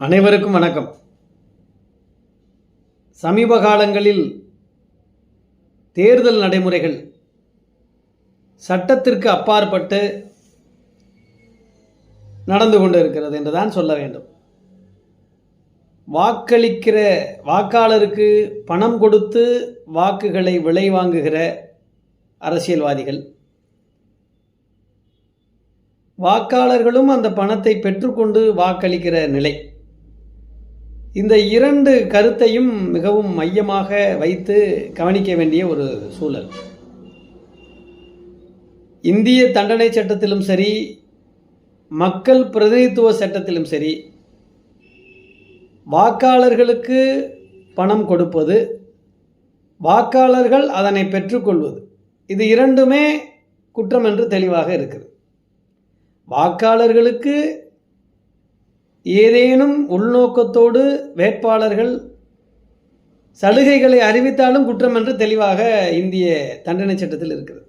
அனைவருக்கும் வணக்கம். சமீப காலங்களில் தேர்தல் நடைமுறைகள் சட்டத்திற்கு அப்பாற்பட்டு நடந்து கொண்டு இருக்கிறது என்றுதான் சொல்ல வேண்டும். வாக்களிக்கிற வாக்காளருக்கு பணம் கொடுத்து வாக்குகளை விலை வாங்குகிற அரசியல்வாதிகள், வாக்காளர்களும் அந்த பணத்தை பெற்றுக்கொண்டு வாக்களிக்கிற நிலை, இந்த இரண்டு கருத்தையும் மிகவும் மையமாக வைத்து கவனிக்க வேண்டிய ஒரு சூழல். இந்திய தண்டனை சட்டத்திலும் சரி, மக்கள் பிரதிநிதித்துவ சட்டத்திலும் சரி, வாக்காளர்களுக்கு பணம் கொடுப்பது, வாக்காளர்கள் அதனை பெற்றுக்கொள்வது, இது இரண்டுமே குற்றம் என்று தெளிவாக இருக்கிறது. வாக்காளர்களுக்கு ஏதேனும் உள்நோக்கத்தோடு வேட்பாளர்கள் சலுகைகளை அறிவித்தாலும் குற்றம் என்று தெளிவாக இந்திய தண்டனை சட்டத்தில் இருக்கிறது.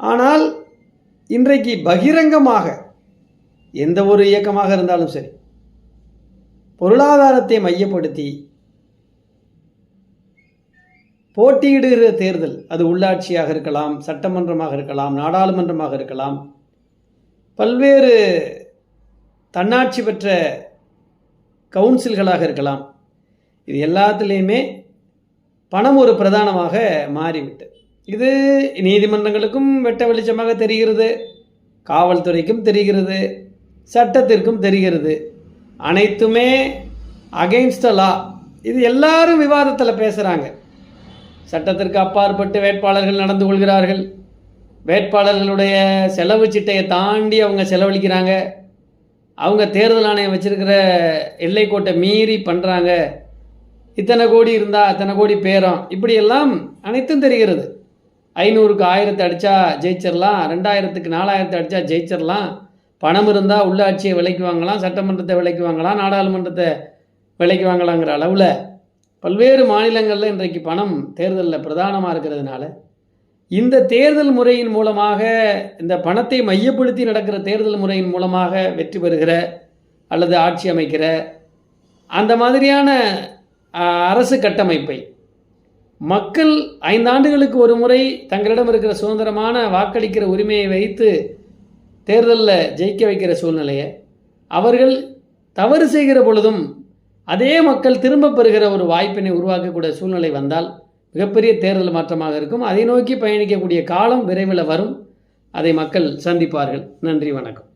ஆனால் இன்றைக்கு பகிரங்கமாக எந்த ஒரு இயக்கமாக இருந்தாலும் சரி, பொருளாதாரத்தை மையப்படுத்தி போட்டியிடுகிற தேர்தல், அது உள்ளாட்சியாக இருக்கலாம், சட்டமன்றமாக இருக்கலாம், நாடாளுமன்றமாக இருக்கலாம், பல்வேறு தன்னாட்சி பெற்ற கவுன்சில்களாக இருக்கலாம், இது எல்லாத்துலேயுமே பணம் ஒரு பிரதானமாக மாறிவிட்டு, இது நீதிமன்றங்களுக்கும் வெட்ட வெளிச்சமாக தெரிகிறது, காவல்துறைக்கும் தெரிகிறது, சட்டத்திற்கும் தெரிகிறது. அனைத்துமே அகெயின்ஸ்ட் த லா. இது எல்லாரும் விவாதத்தில் பேசுகிறாங்க. சட்டத்திற்கு அப்பாற்பட்டு வேட்பாளர்கள் நடந்து கொள்கிறார்கள், வேட்பாளர்களுடைய செலவு சிட்டையை தாண்டி அவங்க செலவழிக்கிறாங்க, அவங்க தேர்தல் ஆணையம் வச்சுருக்கிற எல்லை கோட்டை மீறி பண்ணுறாங்க, இத்தனை கோடி இருந்தால் அத்தனை கோடி பேரம், இப்படியெல்லாம் அனைத்தும் தெரிகிறது. 500க்கு 1000 அடித்தா ஜெயிச்சிடலாம், 2000க்கு 4000 அடித்தா ஜெயிச்சிடலாம், பணம் இருந்தால் உள்ளாட்சியை விலைக்கு வாங்கலாம், சட்டமன்றத்தை விலைக்கு வாங்கலாம், நாடாளுமன்றத்தை விலைக்கு வாங்கலாங்கிற அளவில் பல்வேறு மாநிலங்களில் இன்றைக்கு பணம் தேர்தலில் பிரதானமாக இருக்கிறதுனால, இந்த தேர்தல் முறையின் மூலமாக, இந்த பணத்தை மையப்படுத்தி நடக்கிற தேர்தல் முறையின் மூலமாக வெற்றி பெறுகிற அல்லது ஆட்சி அமைக்கிற அந்த மாதிரியான அரசு கட்டமைப்பை மக்கள் 5 ஆண்டுகளுக்கு ஒரு முறை தங்களிடம் இருக்கிற சுதந்திரமான வாக்களிக்கிற உரிமையை வைத்து தேர்தலில் ஜெயிக்க வைக்கிற சூழ்நிலையை அவர்கள் தவறு செய்கிற பொழுதும் அதே மக்கள் திரும்ப பெறுகிற ஒரு வாய்ப்பினை உருவாக்கக்கூடிய சூழ்நிலை வந்தால் மிகப்பெரிய தேர்தல் மாற்றமாக இருக்கும். அதை நோக்கி பயணிக்கக்கூடிய காலம் விரைவில் வரும். அதை மக்கள் சந்திப்பார்கள். நன்றி, வணக்கம்.